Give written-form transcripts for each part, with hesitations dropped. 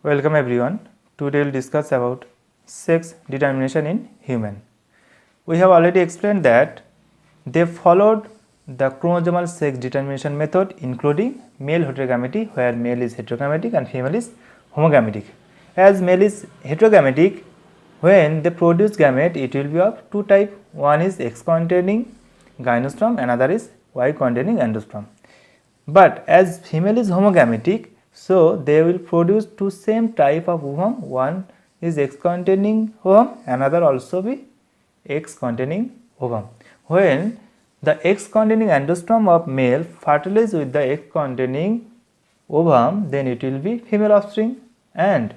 Welcome everyone. Today we'll discuss about sex determination in human. We have already explained that they followed the chromosomal sex determination method including male heterogamety where male is heterogametic and female is homogametic. As male is heterogametic, when they produce gamete it will be of two types. One is X containing gynosperm, another is Y containing endosperm. But as female is homogametic, so they will produce two same type of ovum. One is X containing ovum, another also be X containing ovum. When the X containing endosperm of male fertilize with the X containing ovum, then it will be female offspring, and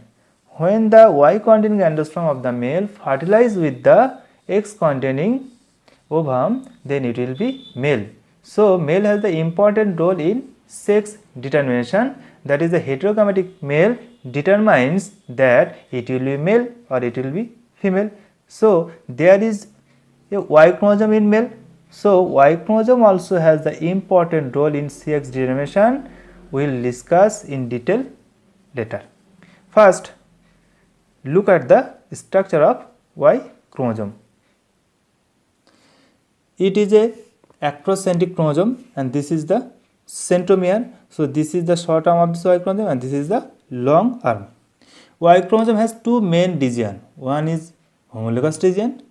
when the Y containing endosperm of the male fertilize with the X containing ovum, then it will be male. So male has the important role in sex determination, that is the heterogametic male determines that it will be male or it will be female. So there is a Y chromosome in male, so Y chromosome also has the important role in sex determination. We will discuss in detail later. First, look at the structure of Y chromosome. It is a acrocentric chromosome and this is the centromere. So this is the short arm of this Y chromosome and this is the long arm. Y chromosome has two main regions. One is homologous region,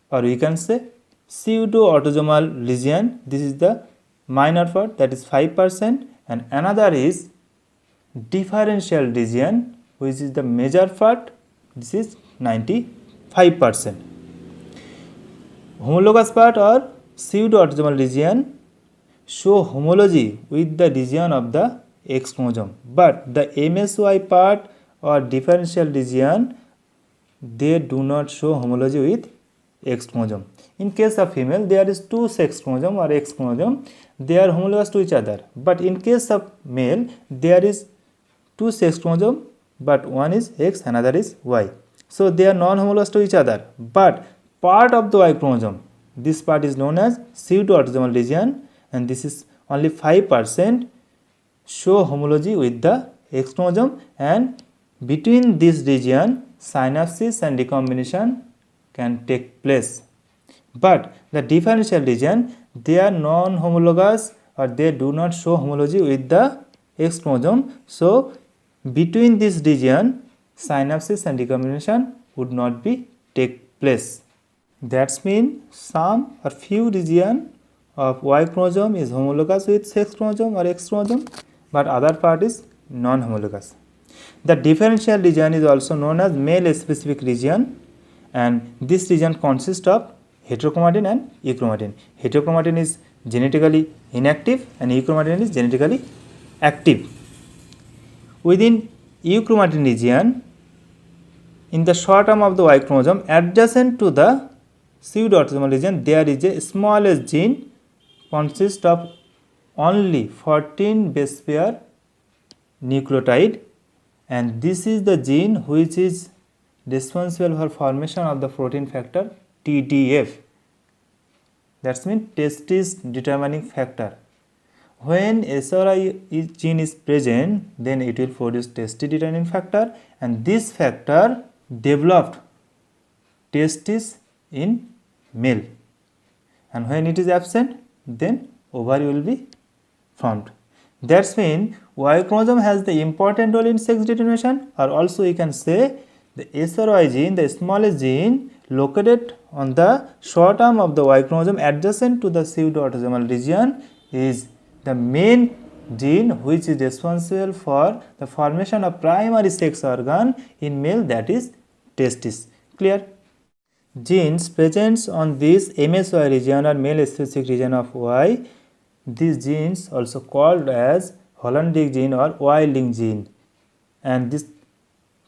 or we can say pseudo-autosomal region. This is the minor part, that is 5%, and another is differential region, which is the major part. This is 95%. Homologous part or pseudo-autosomal region show homology with the region of the X chromosome, but the MSY part or differential region, they do not show homology with X chromosome. In case of female, there is two sex chromosome or X chromosome, they are homologous to each other, but in case of male, there is two sex chromosome, but one is X, another is Y. So they are non-homologous to each other, but part of the Y chromosome, this part is known as pseudo-autosomal region, and this is only 5% show homology with the X chromosome, and between this region synapsis and recombination can take place. But the differential region, they are non-homologous or they do not show homology with the X chromosome. So between this region synapsis and recombination would not be take place. That means some or few region of Y chromosome is homologous with sex chromosome or X chromosome, but other part is non-homologous. The differential region is also known as male specific region, and this region consists of heterochromatin and euchromatin. Heterochromatin is genetically inactive and euchromatin is genetically active. Within euchromatin region, in the short arm of the Y chromosome adjacent to the pseudo-autosomal region, there is a smallest gene consists of only 14 base pair nucleotide, and this is the gene which is responsible for formation of the protein factor TDF. That means testis determining factor. When SRI gene is present, then it will produce testis determining factor, and this factor developed testis in male, and when it is absent, then ovary will be formed. That means Y chromosome has the important role in sex determination, or also you can say the SRY gene, the smallest gene located on the short arm of the Y chromosome adjacent to the pseudo-autosomal region, is the main gene which is responsible for the formation of primary sex organ in male, that is testis. Clear? Genes present on this MSY region or male specific region of Y, these genes also called as Hollandic gene or Y-linked gene, and this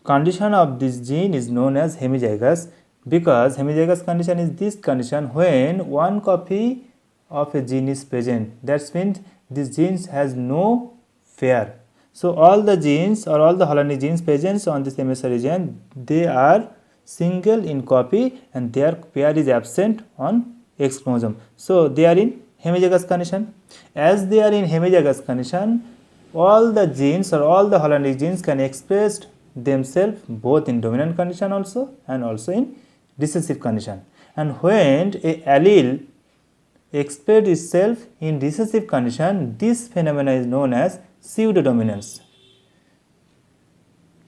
condition of this gene is known as hemizygous, because hemizygous condition is this condition when one copy of a gene is present. That means this gene has no pair. So all the genes or all the Hollandic genes present on this MSY region, they are single in copy and their pair is absent on X chromosome. So they are in hemizygous condition. As they are in hemizygous condition, all the genes or all the Hollandic genes can expressed themselves both in dominant condition also and also in recessive condition. And when a allele express itself in recessive condition, this phenomena is known as pseudodominance.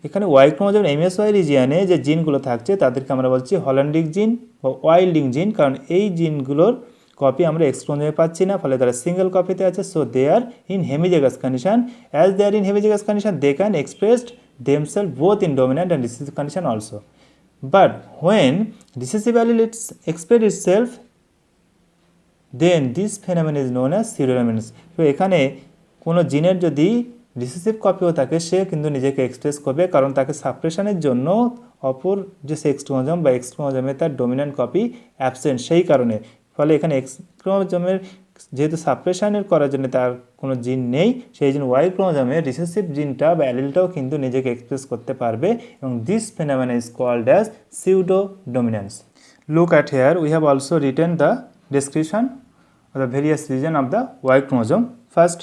এখানে Y chromosome এমএসওয়াই রিজিয়নে যে জিনগুলো থাকছে তাদেরকে আমরা বলছি হল্যান্ডিক জিন বা ওয়াইল্ডিং জিন, কারণ এই জিনগুলোর কপি আমরা এক্স ক্রোমোজোমে পাচ্ছি না, ফলে তারা সিঙ্গেল কপিতে আছে। So they are in hemizygous condition. As they are in hemizygous condition, they can expressed themselves both in dominant and recessive condition also. But when recessive allele express itself, then this phenomenon is known as pseudodominance. তো এখানে কোনো জিনের যদি recessive কপিও থাকে সে কিন্তু নিজেকে express করবে, কারণ তাকে সাপ্রেশনের জন্য অপর যে সেক্স ক্রোমোজোম বা এক্স ক্রোমোজোমে তার ডমিন্যান্ট কপি অ্যাবসেন্ট, সেই কারণে। ফলে এখানে এক্স ক্রোমোজোমের যেহেতু সাপ্রেশনের করার জন্য তার কোনো জিন নেই, সেই জন্য ওয়াই ক্রোমোজোমের রিসেসিভ জিনটা বা অ্যালিলটাও কিন্তু নিজেকে এক্সপ্রেস করতে পারবে, এবং this phenomena is called as pseudodominance. Look at here, we have also written the description of the various region of the Y chromosome. First,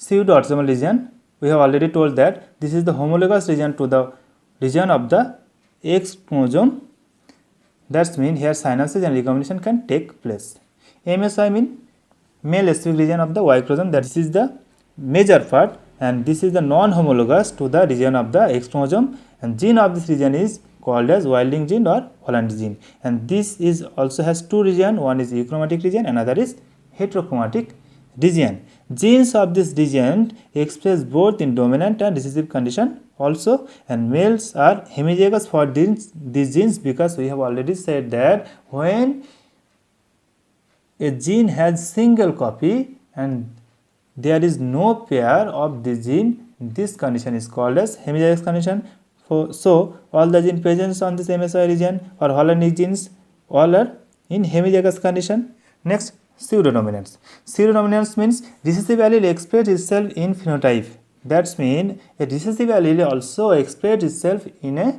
pseudo-autosomal region. We have already told that this is the homologous region to the region of the X chromosome. That means here synapses and recombination can take place. MSI mean male specific region of the Y chromosome, that is the major part, and this is the non-homologous to the region of the X chromosome, and gene of this region is called as wilding gene or Holland gene. And this is also has two region, one is euchromatic region, another is heterochromatic region. Genes of this region express both in dominant and recessive condition also, and males are homozygous for these genes, because we have already said that when a gene has single copy and there is no pair of this gene, this condition is called as homozygous condition. So all the gene present on this MSI region or Hollandic genes all are in homozygous condition. Next, pseudodominance. Pseudodominance means recessive allele express itself in phenotype. That means a recessive allele also express itself in a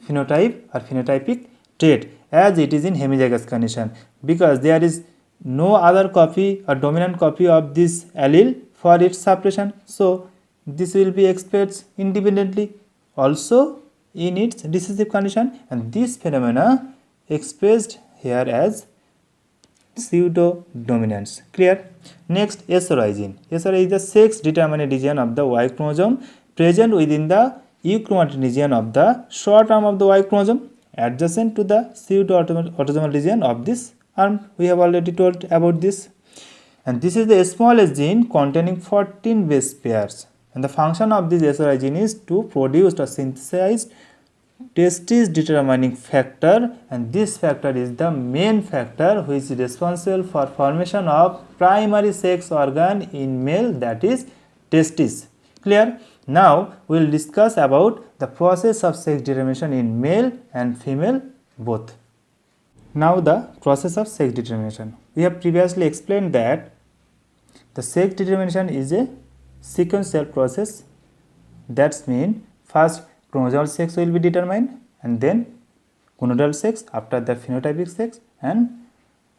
phenotype or phenotypic trait as it is in homozygous condition, because there is no other copy or dominant copy of this allele for its suppression. So this will be expressed independently also in its recessive condition, and this phenomena expressed here as pseudodominance. Clear? Next, SRY gene. SRY is the sex determinant region of the Y chromosome present within the euchromatic region of the short arm of the Y chromosome, adjacent to the pseudo-autosomal region of this arm. We have already told about this. And this is the smallest gene containing 14 base pairs. And the function of this SRY gene is to produce or synthesize testis determining factor, and this factor is the main factor which is responsible for formation of primary sex organ in male, that is testis. Clear? Now we will discuss about the process of sex determination in male and female both. Now the process of sex determination. We have previously explained that the sex determination is a sequential process. That means first chromosomal sex will be determined, and then gonadal sex, after the phenotypic sex, and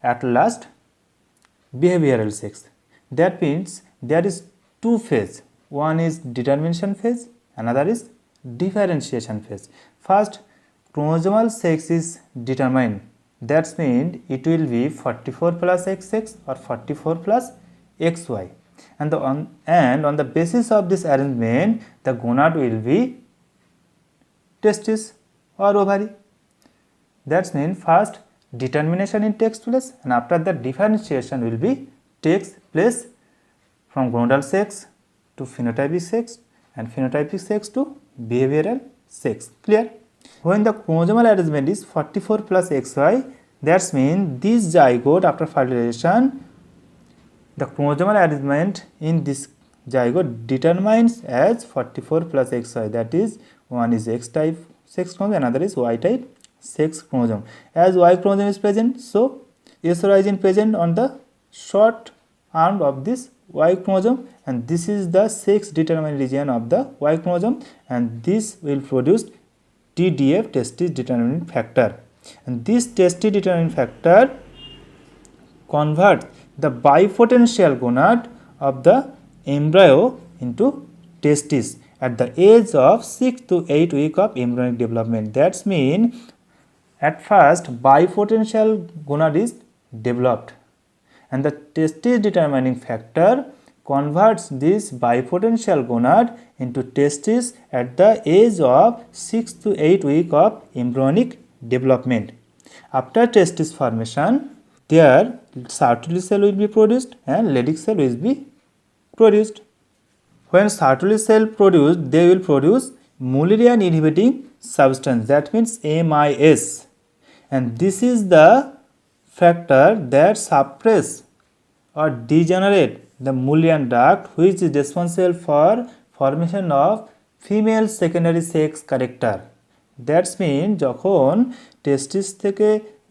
at last behavioral sex. That means there is two phases. One is determination phase, another is differentiation phase. First, chromosomal sex is determined. That means it will be 44 plus XX or 44 plus XY, and on the basis of this arrangement the gonad will be testis or ovary. That means first determination takes place, and after that differentiation will be takes place from gonadal sex to phenotypic sex, and phenotypic sex to behavioral sex. Clear? When the chromosomal arrangement is 44 plus XY, that means this zygote after fertilization, the chromosomal arrangement in this zygote determines as 44 plus XY, that is one is X type sex chromosome, another is Y type sex chromosome. As Y chromosome is present, so SRY gene present on the short arm of this Y chromosome, and this is the sex determinant region of the Y chromosome, and this will produce TDF, testis determining factor, and this testis determining factor converts the bipotential gonad of the embryo into testis, at the age of 6 to 8 week of embryonic development. That's mean at first bipotential gonad is developed, and the testis determining factor converts this bipotential gonad into testis at the age of 6 to 8 week of embryonic development. After testis formation, there Sertoli cell will be produced and Leydig cell will be produced. When Sertoli cell produced, they will produce Mullerian inhibiting substance, that means MIS, and this is the factor that suppress or degenerate the Mullerian duct, which is responsible for formation of female secondary sex character. That's mean যখন টেস্টিস থেকে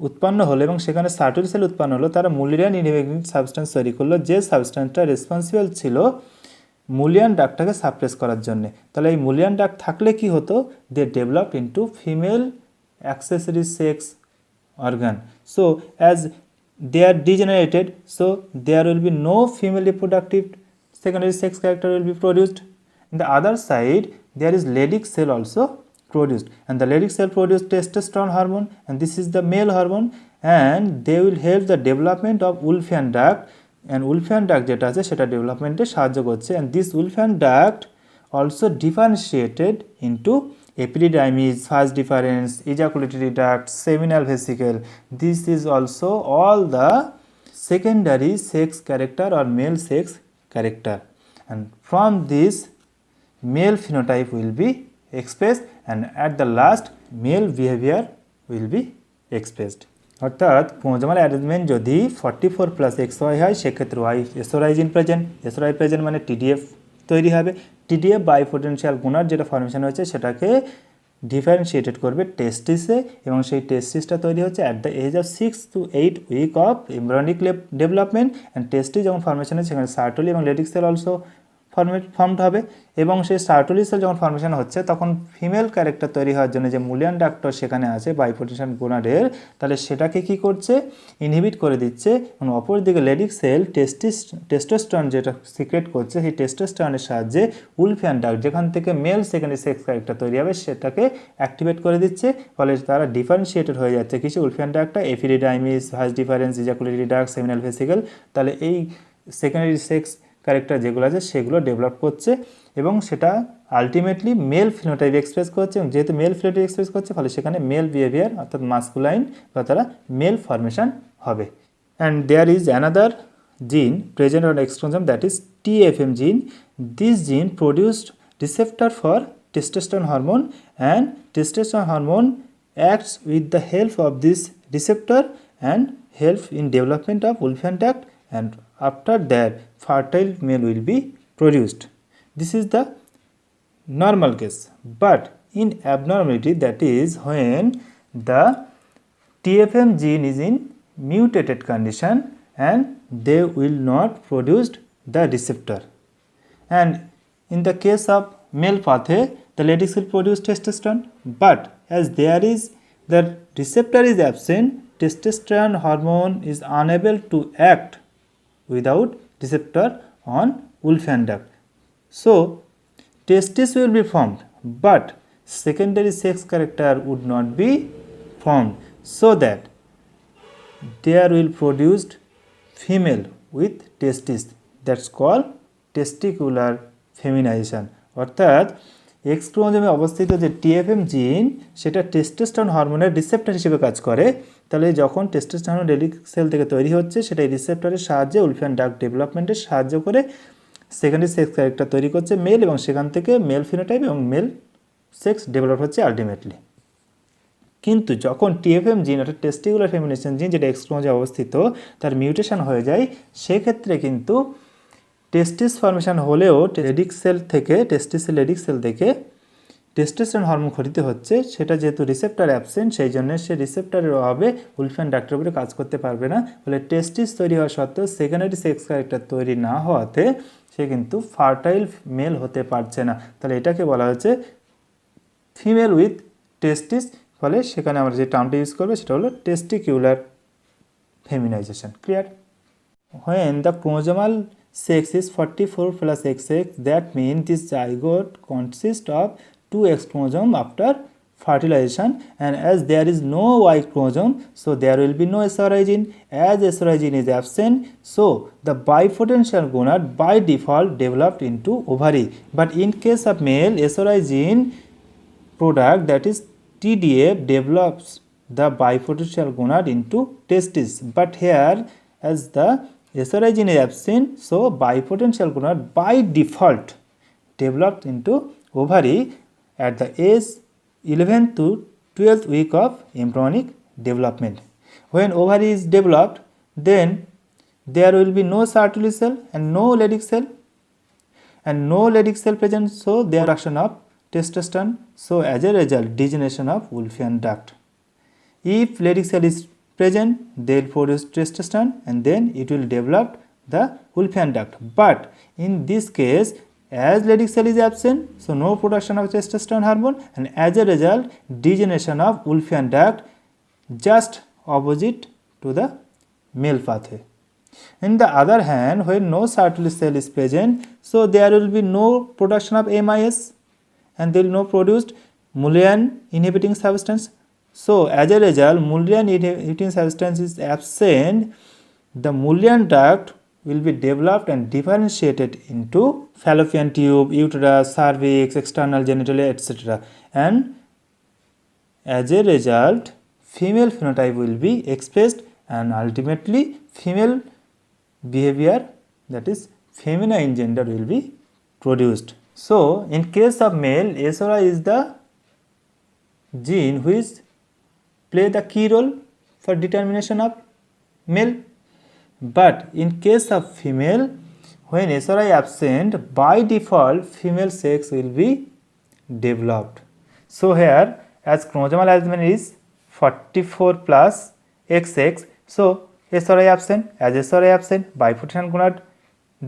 উৎপন্ন হলো এবং সেখানে সার্টলি sell উৎপন্ন হলো, তারা মুলিয়ান inhibiting substance তৈরি করলো, যে সাবস্টেন্সটা রেসপন্সিবল ছিল মুলিয়ান ডাক্টটাকে সাপ্রেস করার জন্য। তাহলে এই মুলিয়ান ডাক্ট থাকলে কি হতো, they developed into female accessory sex organ. So as they are degenerated, so there will be no female reproductive secondary sex character will be produced. In the other side, there is Leydig cell also produced, and the Leydig cell produce testosterone hormone, and this is the male hormone, and they will help the development of Wolffian duct, and Wolffian duct যেটা আছে সেটা ডেভেলপমেন্টে সাহায্য করছে, and this Wolffian duct also differentiated into epididymis, first difference, ejaculatory duct, seminal vesicle. This is also all the secondary sex character or male sex character, and from this male phenotype will be expressed, and at the last male behavior will be expressed. অর্থাৎ chromosomal arrangement যদি 44+XY হয়, সেক্ষেত্রে Y SORI জিন present, SORI present মানে TDF তৈরি হবে। TDF বাইপোটেনশিয়াল gonad যেটা formation হয়েছে সেটাকে ডিফারেন্সিয়েটেড করবে টেস্টিসে, এবং সেই টেস্টিসটা তৈরি হচ্ছে at the age of 6 to 8 week of embryonic development, and testis যখন ফর্মেশন হয় সেখানে সার্টলি এবং লেডিক সেল অলসো ফর্মড হবে, এবং সেই সার্টলি সেল যখন ফর্মেশন হচ্ছে তখন ফিমেল ক্যারেক্টার তৈরি হওয়ার জন্য যে মুলিয়ান ডাক্টর সেখানে আছে বাইপোটেনশিয়াল গোনাডের, তাহলে সেটাকে কি করছে, ইনহিবিট করে দিচ্ছে, এবং অপরদিকে লেডিক সেল টেস্টোস্টেরন যেটা সিক্রেট করছে, সেই টেস্টোস্টেরনের সাহায্যে উলফিয়ান ডাক্ট যেখান থেকে মেল সেকেন্ডারি সেক্স ক্যারেক্টার তৈরি হবে সেটাকে অ্যাক্টিভেট করে দিচ্ছে, ফলে তারা ডিফারেন্সিয়েটেড হয়ে যাচ্ছে কিছু উলফিয়ান ডাক্টটা epididymis, first difference, ejaculatory duct, seminal vesicle. তাহলে এই সেকেন্ডারি সেক্স ক্যারেক্টার যেগুলো আছে সেগুলো ডেভেলপ করছে, এবং সেটা আলটিমেটলি মেল ফিনোটাইপ এক্সপ্রেস করছে, এবং যেহেতু মেল ফিনোটাইপ এক্সপ্রেস করছে ফলে সেখানে মেল বিহেভিয়ার অর্থাৎ মাস্কুলাইন বা তারা মেল ফর্মেশন হবে। অ্যান্ড দেয়ার ইজ অ্যানাদার জিন present on x chromosome, that is TFM gene. This gene produced receptor for testosterone hormone, and testosterone hormone acts with the help of this receptor and help in development of Wolffian duct, and after that fertile male will be produced. This is the normal case, but in abnormality, that is when the TFM gene is in mutated condition and they will not produce the receptor, and in the case of male pathway the Leydig will produce testosterone, but as there is the receptor is absent, testosterone hormone is unable to act without receptor on Wolffian duct. So testis will be formed, but secondary sex character would not be formed, so that there will produced female with testis, that's called testicular feminization. অর্থাৎ x ক্রোমোজোমে অবস্থিত যে TFM জিন সেটা testosterone হরমোনের receptor হিসেবে কাজ করে, তাহলে যখন টেস্টোস্টেরন লেডিক সেল থেকে তৈরি হচ্ছে সেটা এই রিসেপ্টরের সাহায্যে উলফিয়ান ডাক্ট ডেভেলপমেন্টে সাহায্য করে সেকেন্ডারি সেক্স ক্যারেক্টার তৈরি করছে মেল, এবং সেখান থেকে মেল ফিনোটাইপ এবং মেল সেক্স ডেভেলপ হচ্ছে আলটিমেটলি। কিন্তু যখন TFM জিন অর্থাৎ টেস্টিকুলার ফেমিনেশন জিন যেটা এক্স ক্রোমোজোমে অবস্থিত তার মিউটেশন হয়ে যায়, সেক্ষেত্রে কিন্তু টেস্টিস ফর্মেশন হলেও লেডিক সেল থেকে লেডিক সেল থেকে টেস্টোস্টেরন হরমোন ক্ষরিত হচ্ছে, সেটা যেহেতু রিসেপ্টর অ্যাবসেন্ট সেই জন্য সে রিসেপ্টরের অভাবে উলফিয়ান ডাক্টের উপরে কাজ করতে পারবে না, ফলে টেস্টিস তৈরি হওয়া সত্ত্বেও সেকেন্ডারি সেক্স ক্যারেক্টার তৈরি না হওয়াতে সে কিন্তু ফার্টাইল মেল হতে পারছে না, তাহলে এটাকে বলা হচ্ছে ফিমেল উইথ টেস্টিস, ফলে সেখানে আমরা যে টার্মটা ইউজ করবো সেটা হলো testicular feminisation. Clear? When the chromosomal sex is 44 plus XX. That means this zygote consists of 2 X chromosome after fertilization, and as there is no Y chromosome, so there will be no SRY gene. As SRY gene is absent, so the bipotential gonad by default developed into ovary. But in case of male, SRY gene product, that is TDF, develops the bipotential gonad into testis. But here, as the SRY gene is absent, so bipotential gonad by default developed into ovary at the age 11th to 12th week of embryonic development. When ovary is developed, then there will be no Sertoli cell and no Leydig cell, and no Leydig cell present, so there is production of testosterone. So as a result, degeneration of Wolffian duct. If Leydig cell is present, they will produce testosterone and then it will develop the Wolffian duct. But in this case, as Leydig cell is absent, so no production of testosterone hormone, and as a result, degeneration of Wolffian duct, just opposite to the male pathway. On the other hand, when no Sertoli cell is present, so there will be no production of MIS and there will be no produced Mullerian inhibiting substance. So as a result, Mullerian inhibiting substance is absent. The Mullerian duct will be developed and differentiated into fallopian tube, uterus, cervix, external genitalia, etc. And as a result, female phenotype will be expressed and ultimately female behavior, that is feminine gender, will be produced. So in case of male, SRY is the gene which play the key role for determination of male. But in case of female, when SRY absent, by default female sex will be developed. So here, as chromosomal arrangement is 44 plus XX, so SRY absent. As SRY absent, bipotential gonad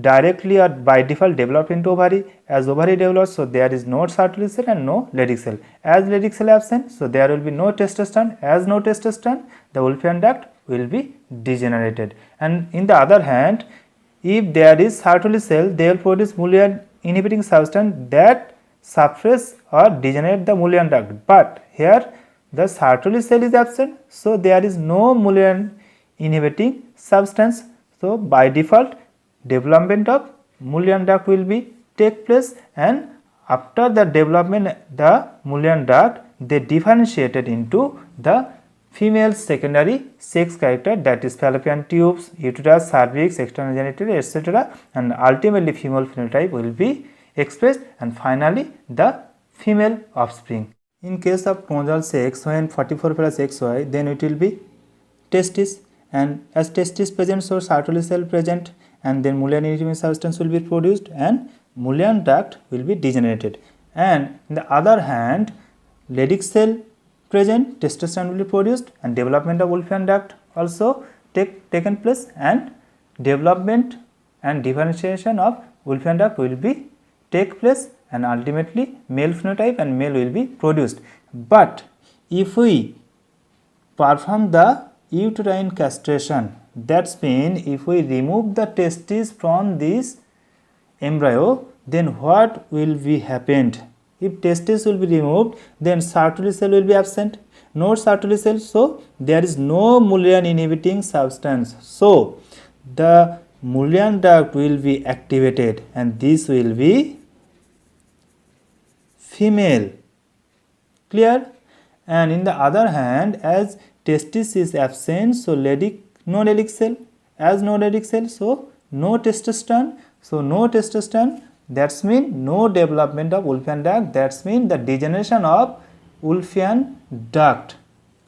directly or by default developed into ovary. As ovary develops, so there is no Sertoli cell and no Leydig cell. As Leydig cell absent, so there will be no testosterone. As no testosterone, the Wolffian duct will be degenerated. And in the other hand, if there is Sertoli cell, they will produce Mullerian inhibiting substance that suppress or degenerate the Mullerian duct. But here the Sertoli cell is absent, so there is no Mullerian inhibiting substance. So by default, development of Mullerian duct will be take place, and after the development the Mullerian duct, they differentiated into the female secondary sex character, that is fallopian tubes, uterus, cervix, external genitalia, etc. and ultimately female phenotype will be expressed, and finally the female offspring. In case of chromosomal sex, when 44 plus XY, then it will be testis, and as testis present, so Sertoli cell present, and then Mullerian inhibiting substance will be produced and Mullerian duct will be degenerated. And on the other hand, Leydig cell present, testosterone will be produced, and development of Wolffian duct also taken place, and development and differentiation of Wolffian duct will be take place, and ultimately male phenotype and male will be produced. But if we perform the uterine castration, that means if we remove the testis from this embryo, then what will be happened? If testis will be removed, then Sertoli cell will be absent. No Sertoli cell, so there is no Mullerian inhibiting substance. So the Mullerian duct will be activated, and this will be female. Clear? And in the other hand, as testis is absent, so no Leydig cell. As no Leydig cell, so no testosterone. So no testosterone, that means no development of Wolffian duct, that means the degeneration of Wolffian duct.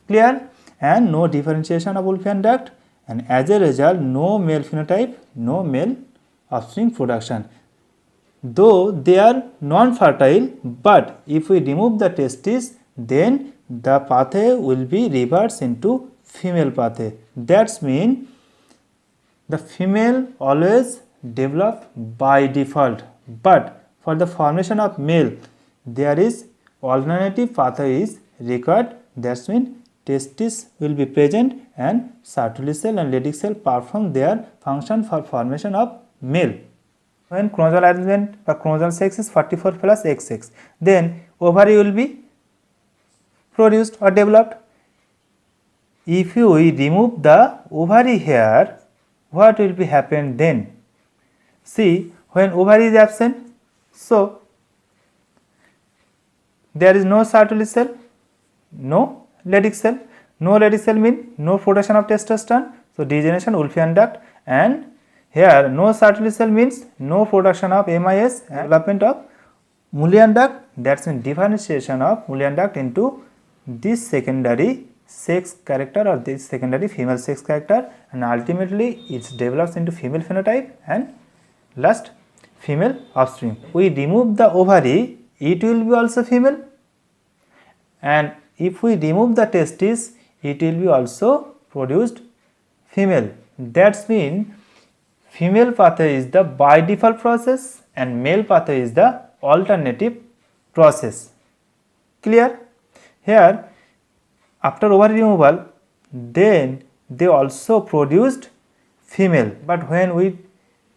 Clear? And no differentiation of Wolffian duct, and as a result no male phenotype, no male offspring production. Though they are non-fertile, but if we remove the testis, then the pathway will be reversed into female pathway. That means the female always develop by default, but for the formation of male, there is alternative pathway is required. That means testis will be present and Sertoli cell and Leydig cell perform their function for formation of male. When chromosal arrangement or chromosal sex is 44 plus XX, then ovary will be produced or developed. If we remove the ovary here, what will be happen then? See, when ovary is absent, so there is no Sertoli cell, no Leydig cell. No Leydig cell means no production of testosterone, so degeneration Wolffian duct, and here no Sertoli cell means no production of MIS and development of Mullerian duct. That's means differentiation of Mullerian duct into this secondary sex character or this secondary female sex character, and ultimately it develops into female phenotype and last female offspring. We remove the ovary, it will be also female, and if we remove the testis, it will be also produced female. That means female pathway is the by default process and male pathway is the alternative process. Clear? Here, after ovary removal, then they also produced female, but when we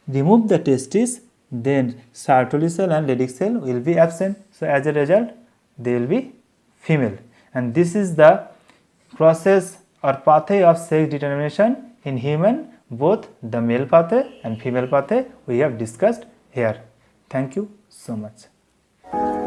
remove the testis, then Sertoli cell and Leydig cell will be absent. So as a result, they will be female, and this is the process or pathway of sex determination in human, both the male pathway and female pathway we have discussed here. Thank you so much.